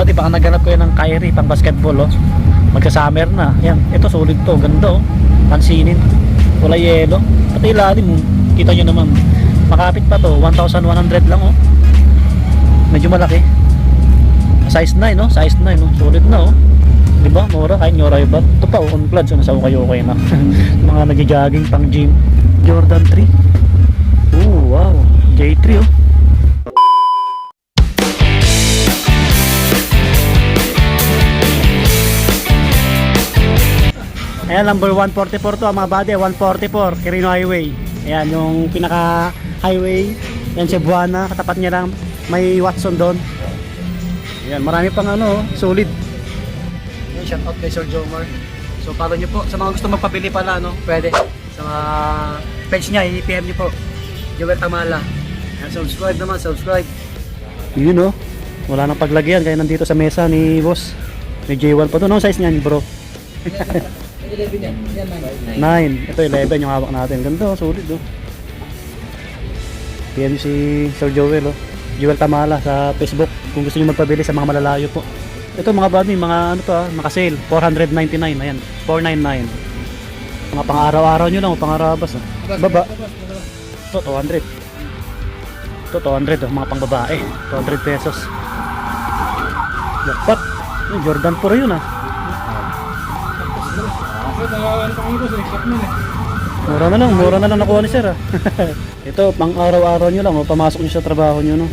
buddy, baka naghanap kayo ng Kyrie pang basketball, oh. Magka-summer na. Yan, ito solid to, ganda, oh. Pansinin, wala yelo. Pati ilalim, oh. Kita nyo naman, makapit pa to, 1,100 lang, oh. Medyo malaki. Size 9, no? Size 9, no? Solid na, oh. Diba? Mura, kahit nyo rival. Ito pa, on plug, so nasa okay na. Mga nag-jogging pang gym. Jordan 3. Oh, wow. J3, oh. Ayan, number 144 to, mga bade. 144, Quirino Highway. Ayan, yung pinaka highway. Yan, Cebuana. Katapat niya lang, may Watson doon. Ayan, marami pang ano, solid. Ayan, shout out kay Sir Jomar. So, follow nyo po. Sa mga gusto magpabili pala, no, pwede. Sa mga page niya, i-PM nyo po. Joel Tamala. Ayan, subscribe naman, subscribe. Yun, no. Wala nang paglagyan, kaya nandito sa mesa ni boss. May J1 pa to. Anong size niyan, bro? 11 yan. Yan, 9. Ito 11 yung hawak natin. Ganda, solid, oh. PM si Sir Joel, oh. Joel Tamala sa Facebook kung gusto niyo magpabili sa mga malalayo po. Ito mga buddy, mga ano to, naka-sale, 499. Ayan, 499. Mga pang-araw-araw niyo lang, o pang-arabas, oh. Baba. Ito 200. Ito 200, oh, mga pang-babae. 200 pesos. Jackpot. Jordan 4 yun, ah. Mura na lang nakuha ni sir, ah. Ito, pang araw-araw nyo lang, oh. Pamasok nyo sa trabaho nyo, no.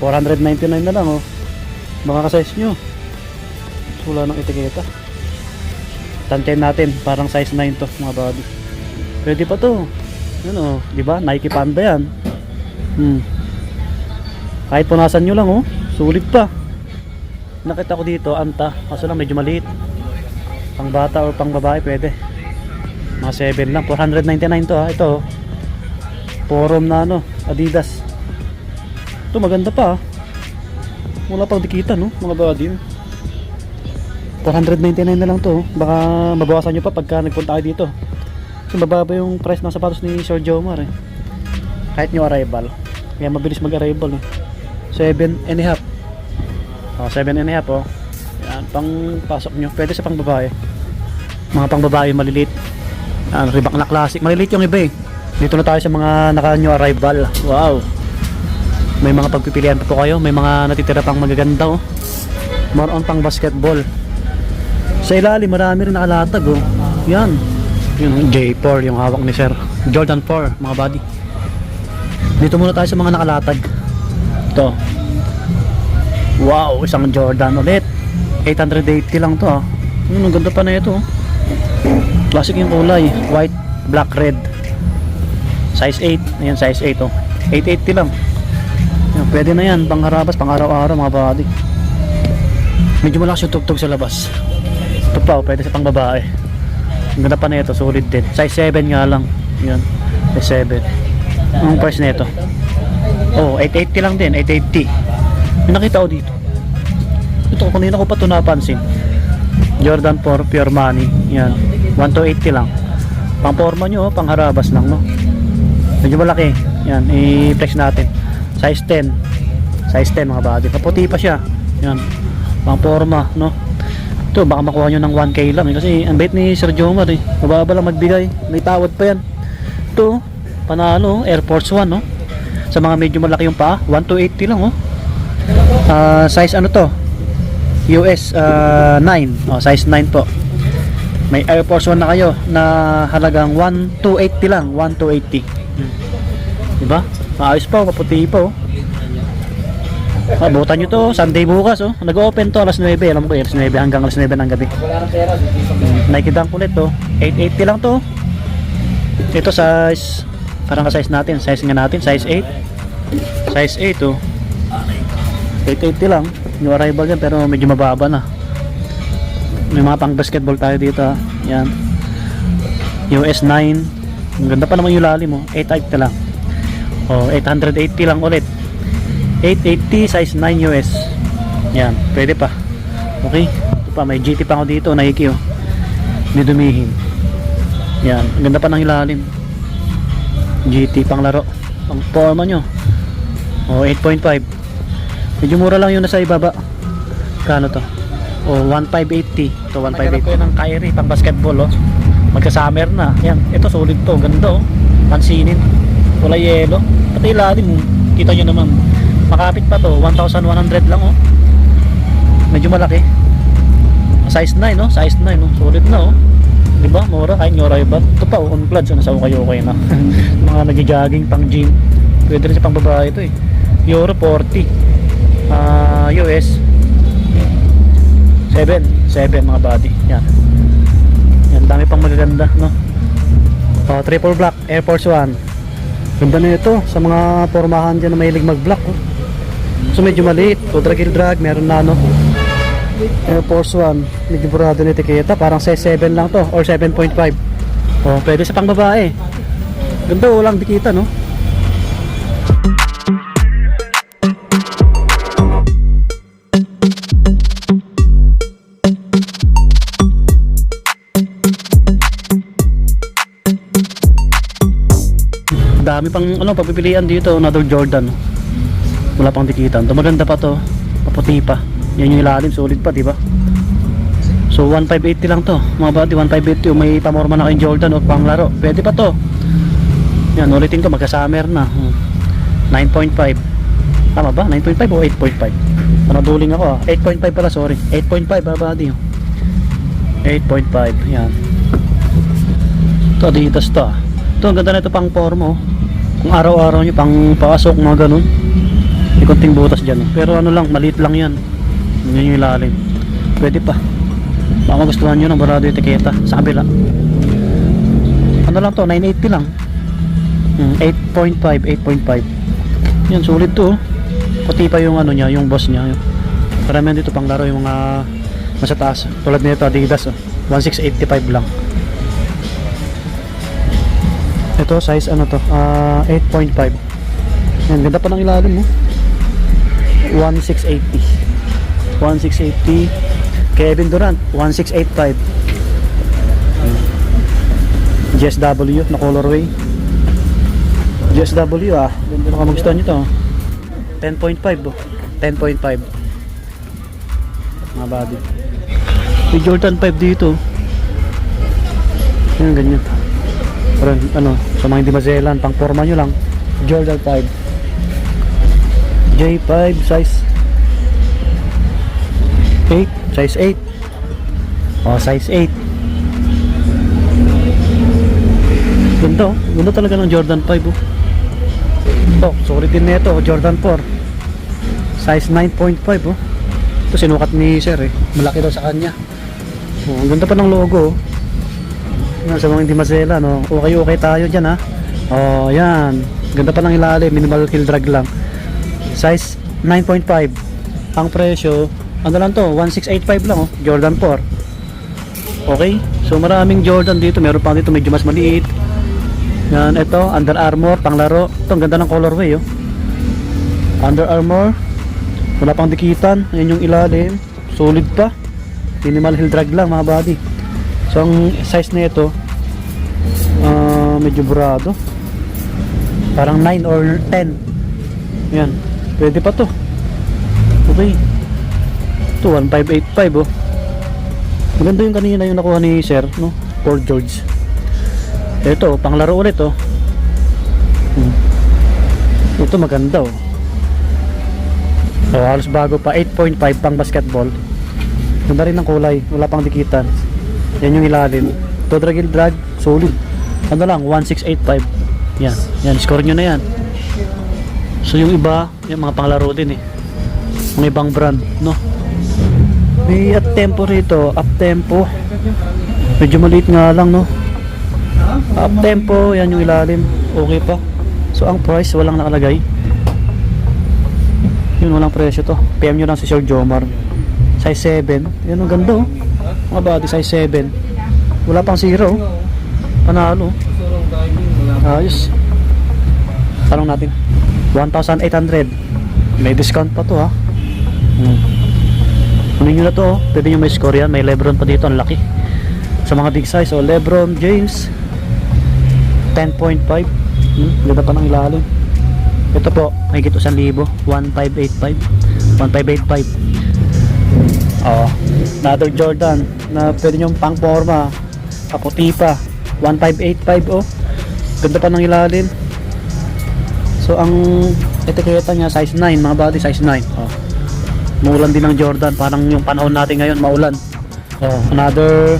499 na lang, oh. Makaka-size nyo. Wala ng etiketa. Tantiyan natin, parang size 9 to, mga buddy. Pwede pa to. Ano, di ba? Nike Panda yan. Kahit punasan nyo lang, oh. Sulit pa. Nakita ko dito, Anta. Kaso lang medyo maliit. Pang bata o pang babae pwede. Mga 7 lang, 499 to, ha. Ito, Forum na ano, Adidas. Ito maganda pa, ha. Wala pang dikitan, no, mga body. 499 na lang to, baka mabawasan nyo pa pagka nagpunta kayo dito. Kasi mababa yung price ng sapatos ni Sir Jomar, eh. Kahit nyo arrival, kaya mabilis mag-arrival, eh. 7.5. 7.5, oh. Yan, pang pasok nyo, pwede sa pang babae. Mga pang babae maliliit. Reebok na classic, maliliit yung iba, eh. Dito na tayo sa mga naka-new arrival. Wow, may mga pagpipilian pa po kayo. May mga natitira pang magaganda, oh. More on pang basketball. Sa ilalim marami rin nakalatag, oh. Yan, yung J4 yung hawak ni Sir. Jordan 4, mga buddy. Dito muna tayo sa mga nakalatag. Ito, wow, isang Jordan ulit. 880 lang to, ah. Ang ganda pa na ito, oh. Classic yung kulay, white, black, red. Size 8, ayan, size 8, oh. 880 lang. Ayan, pwede na yan, pang harabas, pang araw-araw, mga buddy. Medyo malakas yung tugtog sa labas. Ito pa, oh, pwede sa pang babae. Ang ganda pa na ito, solid din. Size 7 nga lang. Ayan, size 7. Anong price na ito? Oh, 880 lang din, 880. May nakita ko dito. Ito, kanina ko pa ito napansin. Jordan 4 Pure Money. Yan, 1280 lang. Pang forma nyo, pang harabas lang, no. Medyo malaki. Yan, i-flex natin. Size 10. Size 10, mga buddy. Kaputi pa siya. Yan, pang forma, no. Ito, baka makuha nyo ng 1K lang, eh. Kasi ang bait ni Sir Jomar, eh. Mababa lang magbigay. May tawad pa yan. Ito, panalo, Air Force 1, no. Sa mga medyo malaki yung paa, 1280 lang, oh. Size ano to? US 9, oh, size 9 po. May Air Force 1 na kayo na halagang 1280 lang, 1280. Diba? Maayos pa, maputi pa, oh. Abutan nyo to, Sunday bukas, oh. Nag-open to alas 9, alam ko, alas 9 hanggang alas 9 ng gabi. Nike Dunk ulit, oh. 880 lang to. Ito size, parang ka-size natin, size nga natin, size 8. Size 8, oh. 880 lang. Yung arrival yan, pero medyo mababa na. May mga pang basketball tayo dito, ha. Yan, US 9. Ang ganda pa naman yung lalim, oh. 880 lang. Oh, 880 lang ulit. 880 size 9 US. Yan, pwede pa. Okay, ito pa, may GT pa ako dito, Nike, oh. Hindi dumihin. Yan, ang ganda pa ng ilalim. GT pang laro, pang forma nyo. Oh, 8.5. Medyo mura lang yun, nasa ibaba. Kano to? O 1580. Ito 1580 ng Kyrie pang basketball oh. Magka-summer na. Yan, ito solid to, ganda oh. Pansinin. Kulay yellow. Pati ilalim, kita nyo naman. Makapit pa to, 1,100 lang oh. Medyo malaki. Size 9 no, size 9 no. Solid na oh. 'Di ba? Mura kahit nyo rival. Ito pa oh, on clutch ano sa okay na. Mga nagjo-jogging pang gym. Pwede rin sa pang babae ito eh. Euro 40. US 7 mga body. Yan. Yan, dami pang magaganda no. Triple black Air Force 1. Ganda na ito sa mga pormahan dyan na mahilig mag-black oh. So medyo maliit. Drag meron na no. Air Force 1. Medyo burado na etiketa. Parang size 7 lang to or 7.5. Oh, pwede sa pang babae. Ganda oh, walang dikita no. Dami pang ano pagpipilian dito, another Jordan. Wala pang dikitan. Ito maganda pa to. Paputi pa. Yan yung ilalim, solid pa, di ba? So 1580 lang to. Mga buddy, 1580 may pamorma na kayong Jordan o panglaro. Pwede pa to. Yan, ulitin ko magka-summer na. 9.5. Tama ba? 9.5 o 8.5? Ano duling ako ah. 8.5 pala, sorry. 8.5 mga buddy. 8.5. Yan. Ito Adidas to ah. Ito, ang ganda na ito pang forma oh. Kung araw-araw nyo pang pasok mga ganun, may konting butas dyan oh. Pero ano lang, maliit lang yan. Yun yung ilalim. Pwede pa. Baka magustuhan nyo ng barado yung etiketa sa kabila. Ano lang to, 980 lang. 8.5. Yan, sulit to oh. Puti pa yung ano niya, yung boss niya. Karamihan dito pang laro yung mga nasa taas. Tulad nito Adidas oh. 1685 lang. Ito size ano to 8.5. Yan, ganda pa ng ilalim mo. 1680. Kevin Durant 1685. GSW na colorway. GSW ah, ganda na kamugustuhan nyo to 10.5 oh. 10.5 mga body. May Jordan 5 dito. Yan, ganyan. Pero ano, sa mga hindi maselan, pang forma nyo lang, Jordan 5. J5 size 8, size 8. Oh, size 8. Ganda oh, ganda talaga ng Jordan 5 oh. Ito, sorry din nito, Jordan 4. Size 9.5 oh. Ito sinukat ni sir eh, malaki daw sa kanya. Oh, ang ganda pa ng logo oh. Sa mga hindi masela no, okay tayo dyan ha. Oh yan, ganda pa ng ilalim, minimal heel drag lang. Size 9.5. Ang presyo ano lang to, 1685 lang oh. Jordan 4. Okay, so maraming Jordan dito. Meron pa dito medyo mas maliit. Yan, ito Under Armour panglaro. Ito ang ganda ng colorway oh. Under Armour, wala pang dikitan. Yan yung ilalim, solid pa, minimal heel drag lang mga body. So ang size na ito medyo burado, parang 9 or 10. Yan, pwede pa to. Okay, ito 1585 oh. Maganda yung kanina yung nakuha ni sir no, Paul George. Ito panglaro ulit oh. Ito maganda oh. So, halos bago pa, 8.5 pang basketball. Ganda rin ng kulay, wala pang dikitan. Yan yung ilalim. Ito drag, solid. Ano lang, 1685. Yan, yan, score nyo na yan. So yung iba, yung mga panglaro din eh. Mga ibang brand, no? May up tempo rito, up tempo. Medyo maliit nga lang, no? Up tempo, yan yung ilalim. Okay pa. So ang price, walang nakalagay. Yun, walang presyo to. PM nyo lang si Sir Jomar. Size 7. Yan ang ganda oh. Mga body size 7. Wala pang 0. Panalo. Ayos. Tanong natin. 1,800. May discount pa to ha. Kunin nyo na to oh. Pwede nyo may score yan. May Lebron pa dito. Ang laki. Sa mga big size. So Lebron James 10.5. Ganda pa ng ilalim. Ito po. May gito 1,000. 1,585. 1,585. Oh, another Jordan na pwede nyong pang forma. Kaputi pa. 1585 oh. Ganda pa ng ilalim. So ang etiketa niya size 9, mga body size 9. Oh. Maulan din ng Jordan, parang yung panahon natin ngayon maulan. Oh, another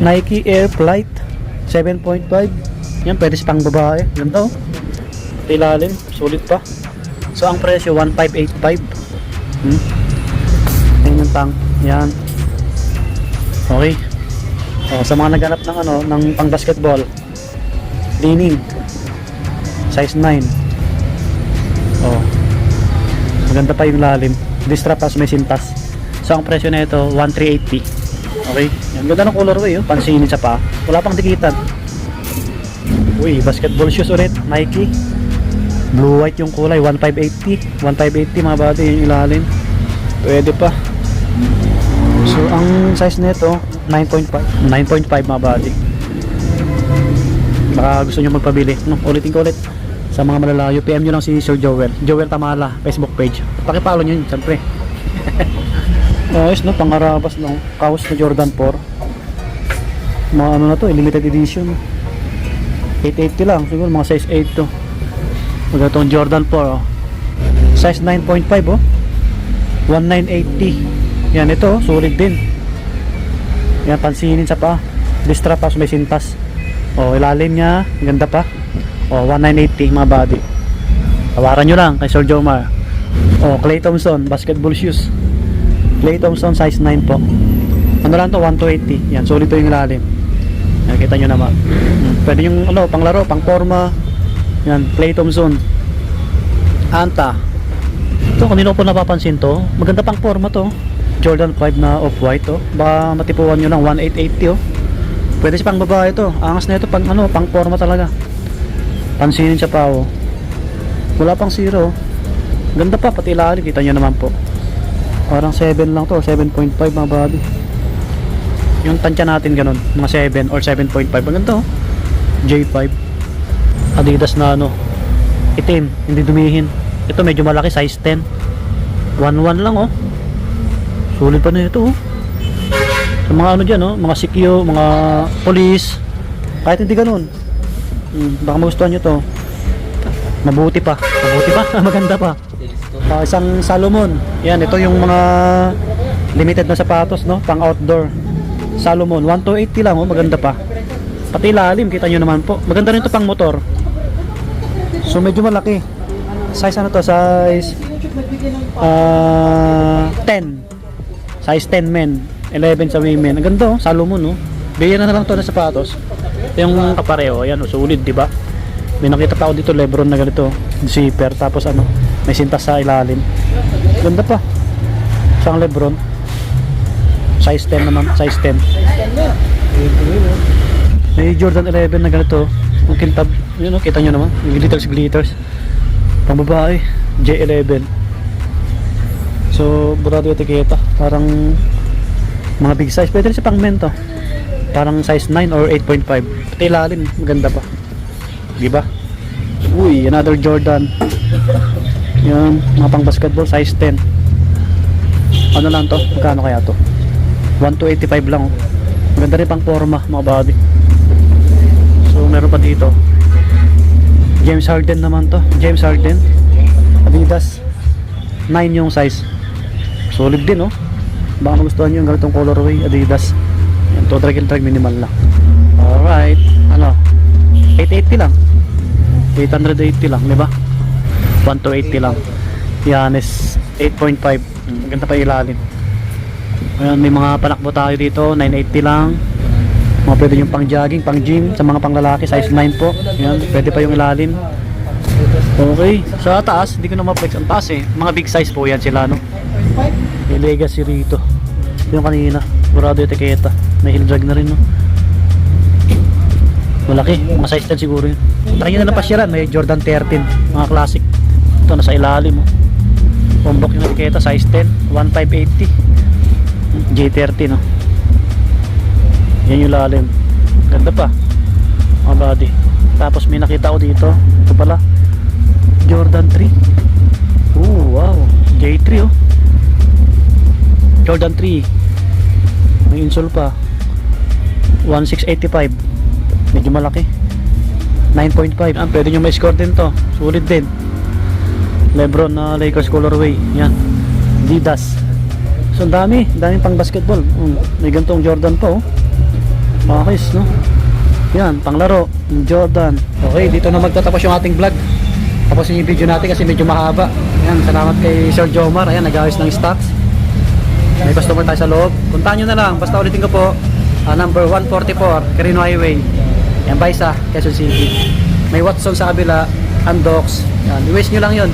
Nike Air Flight 7.5. Yan pwede sa pang babae. Ganda oh. Ilalim, sulit pa. So ang presyo 1585. Yan yung pang. Yan. Okay. Oh, sa mga naghanap ng ano, ng pang basketball. Lining. Size 9. Oh. Maganda pa yung lalim. Distrap as may sintas. So ang presyo na ito 1380. Okay. Yan ganda ng colorway oh. Pansinin sa pa. Wala pang dikitan. Uy, basketball shoes ulit. Nike. Blue white yung kulay 1580. 1580 mga body yung ilalim. Pwede pa. So ang size nito 9.5 mga body. Baka gusto nyo magpabili no? Ulitin ko ulit sa mga malalayo, PM nyo lang si Sir Joel Tamala Facebook page, pakipalo nyo yun siyempre. Ayos no, pangarabas no, kaos na Jordan 4. Mga ano na to, limited edition 880 lang, siguro mga size 8 to. Magandang Jordan 4 oh. Size 9.5 oh, 1980. Yan ito, sulit din. Yan, pansinin sa pa. Distrap as may sintas. O, ilalim niya, ganda pa. O, 1980 mga body. Tawaran nyo lang kay Sir Jomar. O, Klay Thompson, basketball shoes. Klay Thompson, size 9 po. Ano lang to, 1280. Yan, sulit to yung ilalim. Yan, kita nyo naman. Pwede yung ano, panglaro, pang forma. Yan, Klay Thompson. Anta. Ito, kanino po napapansin to? Maganda pang forma to. Jordan 5 na off-white oh. Baka matipuan nyo ng 1880 oh. Pwede siya pang babae to. Angas na ito pang ano, pang forma talaga. Pansinin siya pa oh. Wala pang zero. Ganda pa pati ilalim, kita nyo naman po. Parang 7 lang to, 7.5 mga body. Yung tansya natin ganun, mga 7 or 7.5. Maganda oh. J5. Adidas na ano, itim, hindi dumihin. Ito medyo malaki, size 10. 1.1 lang oh. Sulit pa na ito oh. Sa mga ano dyan oh, mga CQ, mga police, kahit hindi ganun, baka magustuhan nyo to. Mabuti pa maganda pa. Isang Salomon. Yan, ito yung mga limited na sapatos no, pang outdoor. Salomon 1280 lang oh, maganda pa. Pati ilalim, kita nyo naman po. Maganda rin to pang motor. So medyo malaki. Size ano to, size 10. Size 10 men, 11 sa women. Ang ganda oh, Salomon oh. Bigyan na lang to ng sapatos. Ito yung kapareho, ayan oh, sulit, di ba? May nakita pa ako dito, Lebron na ganito, zipper, tapos ano, may sintas sa ilalim. Ganda pa. Isang Lebron. Size 10 naman, size 10. May Jordan 11 na ganito, yung kintab, yun oh, kita nyo naman, yung glitters. Pang babae, J11. So, burado yung etiketa. Parang mga big size. Pwede rin sa pang men to. Parang size 9 or 8.5. Pati ilalim, maganda pa. Diba? Uy, another Jordan. Yan, mga pang basketball, size 10. Ano lang to? Magkano kaya to? 1285 lang oh. Maganda rin pang forma, mga body. So, meron pa dito. James Harden naman to. James Harden. Adidas. 9 yung size. Solid din oh. Baka magustuhan nyo yung ganitong colorway, Adidas. Yan, to drag and drag, minimal lang. Alright, ano, 880 lang, 880 lang, diba? 1280 lang. Yan is 8.5. Ganda pa ilalim. Ayan, may mga panakbo tayo dito, 980 lang. Mga pwede yung pang jogging, pang gym. Sa mga pang lalaki, size 9 po. Yan, pwede pa yung ilalim. Okay, sa taas, hindi ko na ma-flex ang taas eh. Mga big size po yan sila, no? May legacy rito. Yung kanina, burado yung etiketa. May heel drag na rin, no? Malaki, mga size 10 siguro yun. Try nyo na napasyaran, may Jordan 13, mga classic. Ito, nasa ilalim, oh. Pumbok yung etiketa, size 10, 1580. J30, no? Yan yung lalim. Ganda pa. Mga body. Tapos may nakita ko dito. Ito pala. Jordan 3. Oh, wow. J3 oh. Jordan 3. May insole pa. 1685. Medyo malaki. 9.5. Pwede nyo may score din to. Sulit din. Lebron na Lakers colorway. Yan. Adidas. So ang daming pang basketball. May gantong Jordan pa oh. Pakis no. Yan, panglaro. Jordan. Okay, dito na magtatapos yung ating vlog. Tapusin yung video natin kasi medyo mahaba. Yan, salamat kay Sir Jomar. Ayan, nag-ayos ng stocks. May customer tayo sa loob. Puntahan nyo na lang. Basta ulitin ko po. Number 144, Quirino Highway. Yan, Baisa, Quezon City. May Watson sa kabila. Andox. Yan, i-waste nyo lang yun.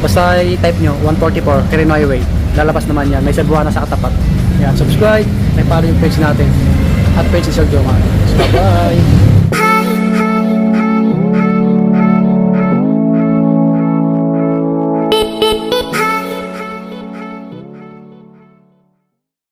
Basta i-type nyo, 144, Quirino Highway. Lalabas naman yan. May Cebuana sa katapat. Yan, subscribe. May follow yung page natin. At page ni Sir Jomar. So, bye!